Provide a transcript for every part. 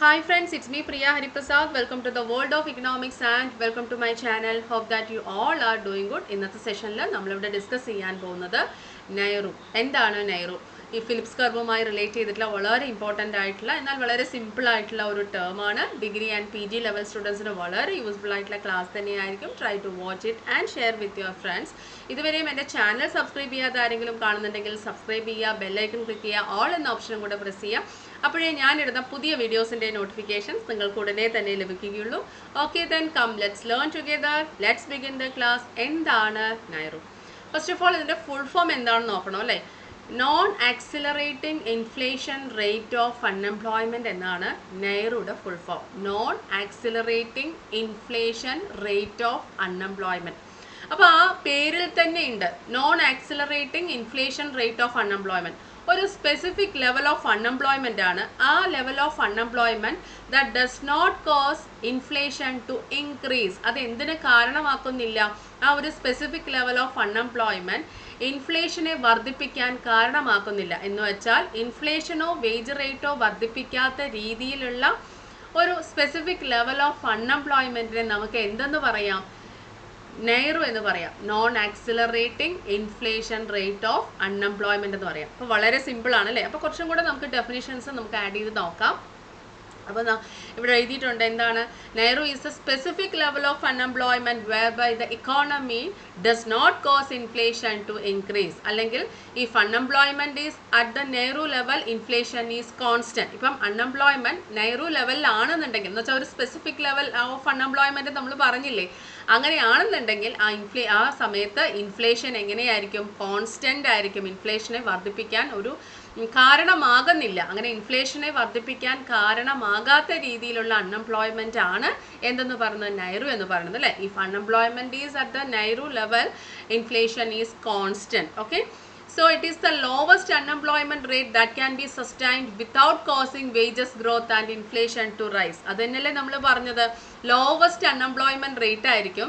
Hi friends, it's me Priya Hariprasad. Welcome to the world of economics and welcome to my channel. Hope that you all are doing good. ഇന്നത്തെ സെഷനിൽ നമ്മളിവിടെ discuss ചെയ്യാൻ പോകുന്നത് നൈറു. എന്താണ് നൈറു? ഈ Philips കർവുമായി relate ചെയ്തിട്ടുള്ള വളരെ ഇമ്പോർട്ടൻ്റ് ആയിട്ടുള്ള എന്നാൽ വളരെ സിമ്പിൾ ആയിട്ടുള്ള ഒരു ടേമാണ്. Degree and P G level സ്റ്റുഡൻസിന് വളരെ യൂസ്ഫുൾ ആയിട്ടുള്ള ക്ലാസ് തന്നെയായിരിക്കും. Try to watch it and share with your friends. ഇതുവരെയും എൻ്റെ ചാനൽ സബ്സ്ക്രൈബ് ചെയ്യാതെ ആരെങ്കിലും കാണുന്നുണ്ടെങ്കിൽ സബ്സ്ക്രൈബ് ചെയ്യുക, ബെല്ലൈക്കൺ ക്ലിക്ക് ചെയ്യുക, ഓൾ എന്ന ഓപ്ഷനും കൂടെ പ്രസ് ചെയ്യുക. അപ്പോഴേ ഞാനിടുന്ന പുതിയ വീഡിയോസിൻ്റെ നോട്ടിഫിക്കേഷൻസ് നിങ്ങൾക്ക് ഉടനെ തന്നെ ലഭിക്കുകയുള്ളൂ. Okay then come let's learn together. Let's begin the class. എന്താണ് നൈറു? ഫസ്റ്റ് ഓഫ് ഓൾ ഇതിൻ്റെ ഫുൾ ഫോം എന്താണെന്ന് നോക്കണം അല്ലേ. Non accelerating inflation rate of unemployment എന്നാണ് നൈറുയുടെ full form. Non accelerating inflation rate of unemployment. അപ്പോൾ ആ പേരിൽ തന്നെ ഉണ്ട് non accelerating inflation rate of unemployment. ഒരു സ്പെസിഫിക് ലെവൽ ഓഫ് അൺഎംപ്ലോയ്മെൻ്റ് ആണ്. ആ level of unemployment that does not cause inflation to increase. അത് എന്തിന് കാരണമാക്കുന്നില്ല? ആ ഒരു സ്പെസിഫിക് ലെവൽ ഓഫ് അൺഎംപ്ലോയ്മെൻറ്റ് ഇൻഫ്ലേഷനെ വർദ്ധിപ്പിക്കാൻ കാരണമാക്കുന്നില്ല. എന്ന് വെച്ചാൽ ഇൻഫ്ലേഷനോ വേജ് റേറ്റോ വർദ്ധിപ്പിക്കാത്ത രീതിയിലുള്ള ഒരു സ്പെസിഫിക് ലെവൽ ഓഫ് അൺഎംപ്ലോയ്മെൻറ്റിനെ നമുക്ക് എന്തെന്ന് പറയാം? നൈറു എന്ന് പറയാം. Non accelerating inflation rate of unemployment എന്ന് പറയാം. അപ്പോൾ വളരെ സിമ്പിൾ ആണ് അല്ലേ. അപ്പോൾ കുറച്ചും കൂടെ നമുക്ക് ഡെഫിനിഷൻസ് നമുക്ക് ആഡ് ചെയ്ത് നോക്കാം. അപ്പോൾ ഇവിടെ എഴുതിയിട്ടുണ്ട് എന്താണ്? NAIRU is a specific level of unemployment whereby the economy does not cause inflation to increase. അല്ലെങ്കിൽ if unemployment is at the NAIRU level inflation is constant. ഇപ്പം അൺഎംപ്ലോയ്മെൻറ്റ് നൈറു ലെവലിലാണെന്നുണ്ടെങ്കിൽ എന്ന് വെച്ചാൽ ഒരു സ്പെസിഫിക് ലെവൽ ഓഫ് അൺഎംപ്ലോയ്മെൻറ്റ് നമ്മൾ പറഞ്ഞില്ലേ, അങ്ങനെയാണെന്നുണ്ടെങ്കിൽ ആ സമയത്ത് ഇൻഫ്ലേഷൻ എങ്ങനെയായിരിക്കും? കോൺസ്റ്റൻ്റ് ആയിരിക്കും. ഇൻഫ്ലേഷനെ വർദ്ധിപ്പിക്കാൻ ഒരു കാരണമാകുന്നില്ല. അങ്ങനെ ഇൻഫ്ലേഷനെ വർദ്ധിപ്പിക്കാൻ കാരണമാകാത്ത രീതിയിലുള്ള അൺഎംപ്ലോയ്മെൻ്റ് ആണ് എന്തെന്ന് പറയുന്നത്? നൈറു എന്ന് പറയുന്നത് അല്ലേ. If unemployment is at the NAIRU level inflation is constant. Okay, so it is the lowest unemployment rate that can be sustained without causing wages growth and inflation to rise. അതന്നെയല്ലേ നമ്മൾ പറഞ്ഞത്, lowest unemployment rate ആയിരിക്കും.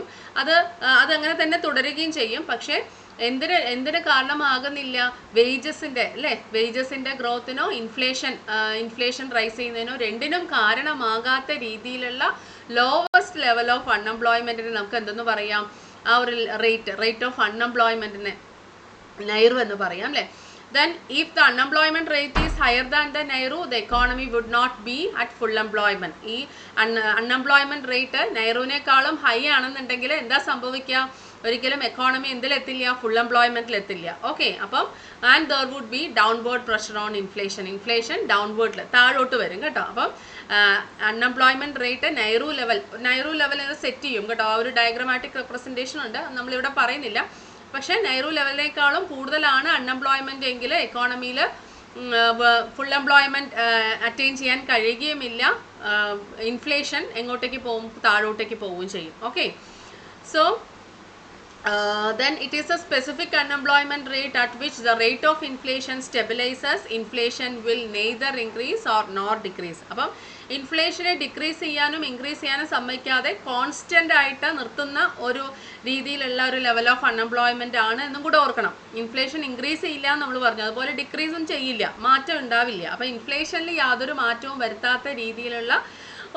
അതങ്ങനെ തന്നെ തുടരുകയും ചെയ്യും. പക്ഷേ എന്തിന് കാരണമാകുന്നില്ല? വേജസിൻ്റെ അല്ലേ, വേജസിൻ്റെ ഗ്രോത്തിനോ ഇൻഫ്ലേഷൻ റൈസ് ചെയ്യുന്നതിനോ രണ്ടിനും കാരണമാകാത്ത രീതിയിലുള്ള ലോവസ്റ്റ് ലെവൽ ഓഫ് അൺഎംപ്ലോയ്മെൻറ്റിന് നമുക്ക് എന്തെന്ന് പറയാം? ആ ഒരു റേറ്റ് ഓഫ് അൺഎംപ്ലോയ്മെൻറ്റിനെ നൈറു എന്ന് പറയാം അല്ലേ. Then if the unemployment rate is higher than the നൈറു, the economy would not be at full employment. ഈ അൺഎംപ്ലോയ്മെൻറ്റ് റേറ്റ് നൈറുവിനേക്കാളും ഹൈ ആണെന്നുണ്ടെങ്കിൽ എന്താ സംഭവിക്കുക? ഒരിക്കലും എക്കോണമി എന്തിലെത്തില്ല? ഫുൾ എംപ്ലോയ്മെൻറ്റിൽ എത്തില്ല. ഓക്കെ, അപ്പം and there would be downward pressure on inflation ഡൗൺവേർഡിൽ താഴോട്ട് വരും കേട്ടോ. അപ്പം അൺഎംപ്ലോയ്മെൻറ്റ് റേറ്റ് നൈറു ലെവൽ എന്ന് സെറ്റ് ചെയ്യും കേട്ടോ. ആ ഒരു ഡയഗ്രമാറ്റിക് റെപ്രസെൻറ്റേഷൻ ഉണ്ട്, നമ്മളിവിടെ പറയുന്നില്ല. പക്ഷേ നൈറു ലെവലിനേക്കാളും കൂടുതലാണ് അൺഎംപ്ലോയ്മെൻറ്റ് എങ്കിൽ എക്കോണമിയിൽ ഫുൾ എംപ്ലോയ്മെൻറ്റ് അറ്റൈൻ ചെയ്യാൻ കഴിയുകയുമില്ല. ഇൻഫ്ലേഷൻ എങ്ങോട്ടേക്ക് പോകും? താഴോട്ടേക്ക് പോവുകയും ചെയ്യും. Okay, so then it is a specific unemployment rate at which the rate of inflation stabilizes. Inflation will neither increase or nor decrease. അപ്പം ഇൻഫ്ലേഷനെ ഡിക്രീസ് ചെയ്യാനും ഇൻക്രീസ് ചെയ്യാനും സമ്മതിക്കാതെ കോൺസ്റ്റൻ്റ് ആയിട്ട് നിർത്തുന്ന ഒരു രീതിയിലുള്ള ഒരു ലെവൽ ഓഫ് അൺഎംപ്ലോയ്മെൻ്റ് ആണ് എന്നും കൂടെ ഓർക്കണം. ഇൻഫ്ലേഷൻ ഇൻക്രീസ് ചെയ്യില്ല എന്ന് നമ്മൾ പറഞ്ഞു, അതുപോലെ ഡിക്രീസും ചെയ്യില്ല, മാറ്റം ഉണ്ടാവില്ല. അപ്പോൾ ഇൻഫ്ലേഷനിൽ യാതൊരു മാറ്റവും വരുത്താത്ത രീതിയിലുള്ള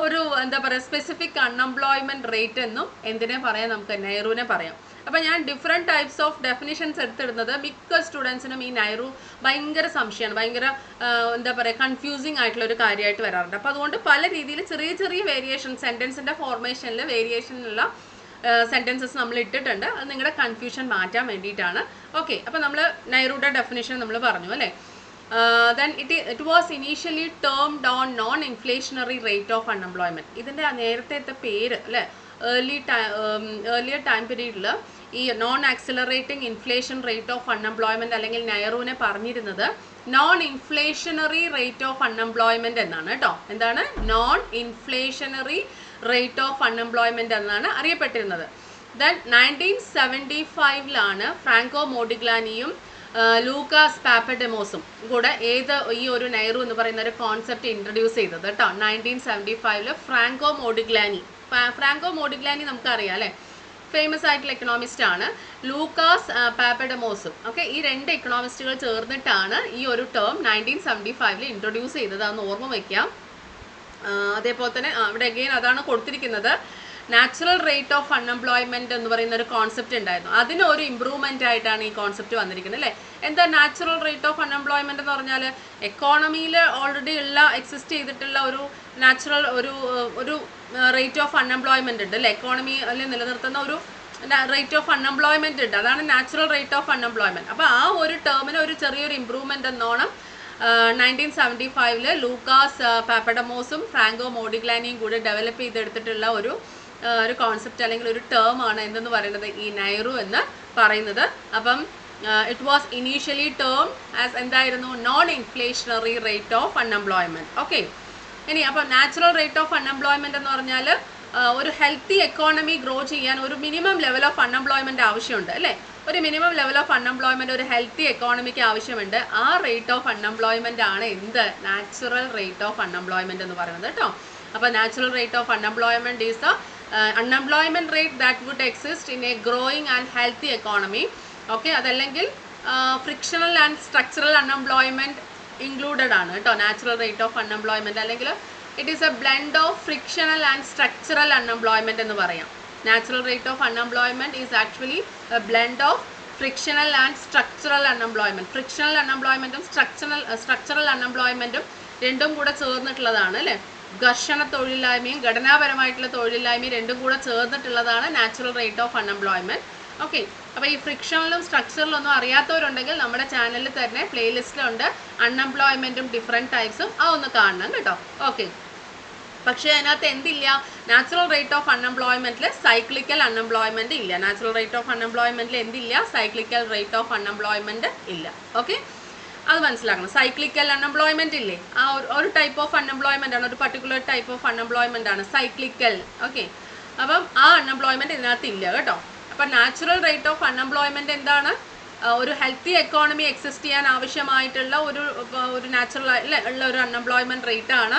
ഒരു എന്താ പറയുക സ്പെസിഫിക് അൺഎംപ്ലോയ്മെൻറ്റ് റേറ്റ് എന്നും എന്തിനെ പറയാം? നമുക്ക് നൈറുവിനെ പറയാം. അപ്പോൾ ഞാൻ ഡിഫറെൻറ്റ് ടൈപ്സ് ഓഫ് ഡെഫിനിഷൻസ് എടുത്തിടുന്നത് മിക്ക സ്റ്റുഡൻസിനും ഈ നൈറു ഭയങ്കര സംശയമാണ്, ഭയങ്കര എന്താ പറയുക കൺഫ്യൂസിങ് ആയിട്ടുള്ള ഒരു കാര്യമായിട്ട് വരാറുണ്ട്. അപ്പോൾ അതുകൊണ്ട് പല രീതിയിൽ ചെറിയ വേരിയേഷൻ സെൻറ്റൻസിൻ്റെ ഫോർമേഷനിൽ വേരിയേഷനുള്ള സെൻറ്റൻസസ് നമ്മൾ ഇട്ടിട്ടുണ്ട്. അത് നിങ്ങളുടെ കൺഫ്യൂഷൻ മാറ്റാൻ വേണ്ടിയിട്ടാണ്. ഓക്കെ, അപ്പോൾ നമ്മൾ നൈറുയുടെ ഡെഫിനിഷൻ നമ്മൾ പറഞ്ഞു അല്ലേ. Then it was initially termed on non-inflationary rate of unemployment. ഇതിൻ്റെ നേരത്തെ പേര് അല്ലേ, ഏർലിയർ ടൈം പീരീഡിൽ ഈ non accelerating inflation rate of unemployment അല്ലെങ്കിൽ നൈറുവിനെ പറഞ്ഞിരുന്നത് non inflationary rate of unemployment എന്നാണ് കേട്ടോ. എന്താണ്? Non inflationary rate of unemployment എന്നാണ് അറിയപ്പെട്ടിരുന്നത്. ദെൻ 1975 ഫ്രാങ്കോ മോഡിഗ്ലാനിയും ലൂക്കാസ് പാപ്പഡെമോസും കൂടെ ഈ ഒരു നൈറു എന്ന് പറയുന്ന ഒരു കോൺസെപ്റ്റ് ഇൻട്രൊഡ്യൂസ് ചെയ്തത് കേട്ടോ. 1975 ഫ്രാങ്കോ മോഡിഗ്ലാനി നമുക്കറിയാം അല്ലേ, ഫേമസ് ആയിട്ടുള്ള എക്കണോമിസ്റ്റ് ആണ്. ലൂക്കാസ് പാപ്പഡെമോസും ഓക്കെ, ഈ രണ്ട് എക്കണോമിസ്റ്റുകൾ ചേർന്നിട്ടാണ് ഈ ഒരു ടേം 1975 ഇൻട്രൊഡ്യൂസ് ചെയ്തത്. അതൊന്ന് ഓർമ്മ വയ്ക്കാം. അതേപോലെ തന്നെ ഇവിടെ അഗെയിൻ അതാണ് കൊടുത്തിരിക്കുന്നത്. നാച്ചുറൽ റേറ്റ് ഓഫ് അൺഎംപ്ലോയ്മെന്റ് എന്ന് പറയുന്ന ഒരു കോൺസെപ്റ്റ് ഉണ്ടായിരുന്നു. അതിനൊരു ഇമ്പ്രൂവ്മെന്റ് ആയിട്ടാണ് ഈ കോൺസെപ്റ്റ് വന്നിരിക്കുന്നത് അല്ലേ. എന്താ നാച്ചുറൽ റേറ്റ് ഓഫ് അൺഎംപ്ലോയ്മെന്റ് എന്ന് പറഞ്ഞാൽ എക്കോണമിയിൽ ഓൾറെഡി ഉള്ള എക്സിസ്റ്റ് ചെയ്തിട്ടുള്ള ഒരു നാച്ചുറൽ ഒരു റേറ്റ് ഓഫ് അൺഎംപ്ലോയ്മെന്റ് ഉണ്ട് അല്ലേ. എക്കോണമിയിൽ നിലനിർത്തുന്ന ഒരു റേറ്റ് ഓഫ് അൺഎംപ്ലോയ്മെന്റ് ഉണ്ട്. അതാണ് നാച്ചുറൽ റേറ്റ് ഓഫ് അൺഎംപ്ലോയ്മെന്റ്. അപ്പോൾ ആ ഒരു ടേമിന് ഒരു ചെറിയൊരു ഇമ്പ്രൂവ്മെന്റ് എന്നോണം 1975 ലൂക്കാസ് പാപ്പഡമോസും ഫ്രാങ്കോ മോഡിഗ്ലാനിയും കൂടി ഡെവലപ്പ് ചെയ്തെടുത്തിട്ടുള്ള ഒരു കോൺസെപ്റ്റ് അല്ലെങ്കിൽ ഒരു ടേം ആണ് എന്തെന്ന് പറയുന്നത് ഈ നൈറു എന്ന് പറയുന്നത്. അപ്പം it was initially term as എന്തായിരുന്നു non inflationary rate of unemployment. Okay, ഇനി അപ്പം നാച്ചുറൽ റേറ്റ് ഓഫ് അൺഎംപ്ലോയ്മെന്റ് എന്ന് പറഞ്ഞാൽ ഒരു ഹെൽത്തി എക്കോണമി ഗ്രോ ചെയ്യാൻ ഒരു മിനിമം ലെവൽ ഓഫ് അൺഎംപ്ലോയ്മെന്റ് ആവശ്യമുണ്ട് അല്ലേ. ഒരു മിനിമം ലെവൽ ഓഫ് അൺഎംപ്ലോയ്മെന്റ് ഒരു ഹെൽത്തി എക്കോണമിക്ക് ആവശ്യമുണ്ട്. ആ റേറ്റ് ഓഫ് അൺഎംപ്ലോയ്മെന്റ് ആണ് എന്ത് നാച്ചുറൽ റേറ്റ് ഓഫ് അൺഎംപ്ലോയ്മെന്റ് എന്ന് പറയുന്നത് കേട്ടോ. അപ്പോൾ natural rate of unemployment is the unemployment rate that would exist in a growing and healthy economy. Okay, അതല്ലെങ്കിൽ frictional and structural unemployment included ആണ് കേട്ടോ നാച്ചുറൽ റേറ്റ് ഓഫ് അൺഎംപ്ലോയ്മെന്റ്. അല്ലെങ്കിൽ it is a blend of frictional and structural unemployment എന്ന് പറയാം. Natural rate of unemployment is actually a blend of frictional and structural unemployment. Frictional അൺഎംപ്ലോയ്മെന്റും structural അൺഎംപ്ലോയ്മെന്റും രണ്ടും കൂടെ ചേർന്നിട്ടുള്ളതാണ് അല്ലേ. ഘർഷണ തൊഴിലില്ലായ്മയും ഘടനാപരമായിട്ടുള്ള തൊഴിലില്ലായ്മയും രണ്ടും കൂടെ ചേർന്നിട്ടുള്ളതാണ് natural rate of unemployment. Okay, അപ്പോൾ ഈ ഫ്രിക്ഷണലും സ്ട്രക്ചറലും ഒന്നും അറിയാത്തവരുണ്ടെങ്കിൽ നമ്മുടെ ചാനലിൽ തന്നെ പ്ലേലിസ്റ്റിലുണ്ട് അൺഎംപ്ലോയ്മെന്റും ഡിഫറെൻറ്റ് ടൈപ്സും ഒന്ന് കാണണം കേട്ടോ. ഓക്കെ, പക്ഷേ അതിനകത്ത് എന്തില്ല, നാച്ചുറൽ റേറ്റ് ഓഫ് അൺഎംപ്ലോയ്മെന്റിൽ സൈക്ലിക്കൽ അൺഎംപ്ലോയ്മെന്റ് ഇല്ല. നാച്ചുറൽ റേറ്റ് ഓഫ് അൺഎംപ്ലോയ്മെന്റിൽ എന്തില്ല, സൈക്ലിക്കൽ റേറ്റ് ഓഫ് അൺഎംപ്ലോയ്മെന്റ് ഇല്ല. ഓക്കെ, അത് മനസ്സിലാക്കണം. സൈക്ലിക്കൽ അൺഎംപ്ലോയ്മെന്റ് ഇല്ലേ, ആ ഒരു ടൈപ്പ് ഓഫ് അൺഎംപ്ലോയ്മെന്റ് ആണ്, ഒരു പർട്ടിക്കുലർ ടൈപ്പ് ഓഫ് അൺഎംപ്ലോയ്മെന്റ് ആണ് സൈക്ലിക്കൽ. ഓക്കെ, അപ്പം ആ അൺഎംപ്ലോയ്മെന്റ് ഇതിനകത്ത് ഇല്ല കേട്ടോ. അപ്പം നാച്ചുറൽ റേറ്റ് ഓഫ് അൺഎംപ്ലോയ്മെന്റ് എന്താണ്, ഒരു ഹെൽത്തി എക്കോണമി എക്സിസ്റ്റ് ചെയ്യാൻ ആവശ്യമായിട്ടുള്ള ഒരു നാച്ചുറൽ ഉള്ള ഒരു അൺഎംപ്ലോയ്മെന്റ് റേറ്റ് ആണ്.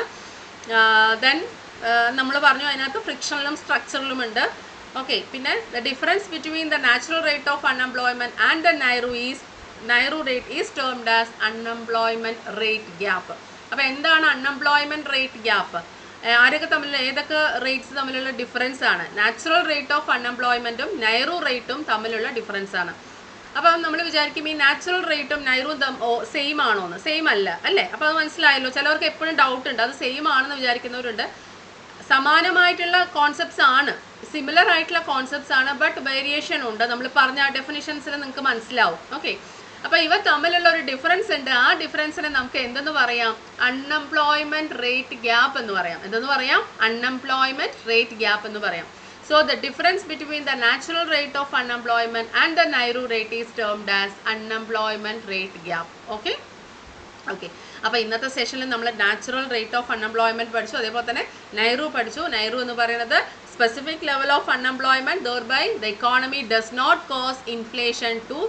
ദെൻ നമ്മൾ പറഞ്ഞു അതിനകത്ത് ഫ്രിക്ഷണലും സ്ട്രക്ചറലും ഉണ്ട്. ഓക്കെ, പിന്നെ the difference between the natural rate of unemployment and the NAIRU rate is termed as unemployment rate gap. അപ്പോൾ എന്താണ് അൺഎംപ്ലോയ്മെന്റ് റേറ്റ് ഗ്യാപ്പ്? ആരൊക്കെ തമ്മിൽ ഏതൊക്കെ റേറ്റ്സ് തമ്മിലുള്ള ഡിഫറൻസ് ആണ്? നാച്ചുറൽ റേറ്റ് ഓഫ് അൺഎംപ്ലോയ്മെന്റും നൈറു റേറ്റും തമ്മിലുള്ള ഡിഫറൻസ് ആണ്. അപ്പം നമ്മൾ വിചാരിക്കും ഈ നാച്ചുറൽ റേറ്റും നൈറും സെയിം ആണോ എന്ന്. സെയിം അല്ല അല്ലേ. അപ്പോൾ അത് മനസ്സിലായല്ലോ. ചിലവർക്ക് എപ്പോഴും ഡൗട്ട് ഉണ്ട്, അത് സെയിം ആണെന്ന് വിചാരിക്കുന്നവരുണ്ട്. സമാനമായിട്ടുള്ള കോൺസെപ്റ്റ്സ് ആണ്, സിമിലർ ആയിട്ടുള്ള കോൺസെപ്റ്റ്സ് ആണ്, ബട്ട് വേരിയേഷൻ ഉണ്ട്. നമ്മൾ പറഞ്ഞ ഡെഫിനിഷൻസിൽ നിങ്ങൾക്ക് മനസ്സിലാവും. ഓക്കെ, അപ്പോൾ ഇവ തമ്മിലുള്ള ഒരു ഡിഫറൻസ് ഉണ്ട്. ആ ഡിഫറൻസിനെ നമുക്ക് എന്തെന്ന് പറയാം, അൺഎംപ്ലോയ്മെന്റ് റേറ്റ് ഗ്യാപ്പ് എന്ന് പറയാം. എന്തെന്ന് പറയാം, അൺഎംപ്ലോയ്മെന്റ് റേറ്റ് ഗ്യാപ്പ് എന്ന് പറയാം. So the difference between the natural rate of unemployment and the Nairu rate is termed as unemployment rate gap. Okay? Okay. അപ്പോൾ ഇന്നത്തെ സെഷനിൽ നമ്മൾ നാച്ചുറൽ റേറ്റ് ഓഫ് അൺഎംപ്ലോയ്മെന്റ് പഠിച്ചു, അതേപോലെ തന്നെ നൈറു പഠിച്ചു. നൈറു എന്ന് പറയുന്നത് specific level of unemployment, thereby the economy does not cause inflation to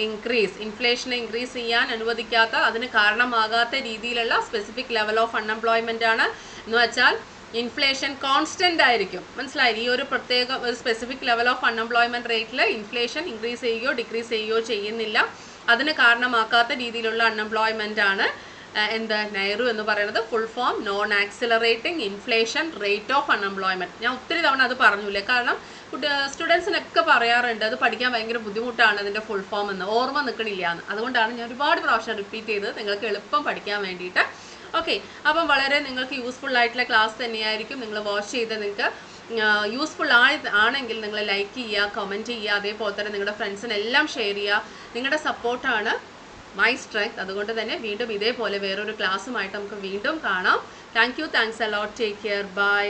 increase. ഇൻഫ്ലേഷനെ ഇൻക്രീസ് ചെയ്യാൻ അനുവദിക്കാത്ത, അതിന് കാരണമാകാത്ത രീതിയിലുള്ള സ്പെസിഫിക് ലെവൽ ഓഫ് അൺഎംപ്ലോയ്മെന്റ് ആണ്. എന്ന് വെച്ചാൽ ഇൻഫ്ലേഷൻ കോൺസ്റ്റന്റ് ആയിരിക്കും. മനസ്സിലായി? ഈ ഒരു പ്രത്യേക ഒരു സ്പെസിഫിക് ലെവൽ ഓഫ് അൺഎംപ്ലോയ്മെന്റ് റേറ്റിൽ ഇൻഫ്ലേഷൻ ഇൻക്രീസ് ചെയ്യുകയോ ഡിക്രീസ് ചെയ്യുകയോ ചെയ്യുന്നില്ല. അതിന് കാരണമാക്കാത്ത രീതിയിലുള്ള അൺഎംപ്ലോയ്മെന്റ് ആണ് എന്ത് നൈറു എന്ന് പറയുന്നത്. Full form non accelerating inflation rate of unemployment. ഞാൻ ഒത്തിരി തവണ അത് പറഞ്ഞില്ലേ, കാരണം സ്റ്റുഡൻസിനൊക്കെ പറയാറുണ്ട് അത് പഠിക്കാൻ ഭയങ്കര ബുദ്ധിമുട്ടാണ് അതിൻ്റെ ഫുൾ ഫോം എന്ന്, ഓർമ്മ നിൽക്കണില്ല എന്ന്. അതുകൊണ്ടാണ് ഞാൻ ഒരുപാട് പ്രാവശ്യം റിപ്പീറ്റ് ചെയ്തത്, നിങ്ങൾക്ക് എളുപ്പം പഠിക്കാൻ വേണ്ടിയിട്ട്. ഓക്കെ, അപ്പം വളരെ നിങ്ങൾക്ക് യൂസ്ഫുൾ ആയിട്ടുള്ള ക്ലാസ് തന്നെയായിരിക്കും. നിങ്ങൾ വാച്ച് ചെയ്ത് നിങ്ങൾക്ക് യൂസ്ഫുൾ ആണെങ്കിൽ നിങ്ങൾ ലൈക്ക് ചെയ്യുക, കമൻറ്റ് ചെയ്യുക, അതേപോലെ തന്നെ നിങ്ങളുടെ ഫ്രണ്ട്സിനെല്ലാം ഷെയർ ചെയ്യുക. നിങ്ങളുടെ സപ്പോർട്ടാണ് മൈ സ്ട്രെങ്ത്. അതുകൊണ്ട് തന്നെ വീണ്ടും ഇതേപോലെ വേറൊരു ക്ലാസ്സുമായിട്ട് നമുക്ക് വീണ്ടും കാണാം. Thank you, thanks a lot, take care, by.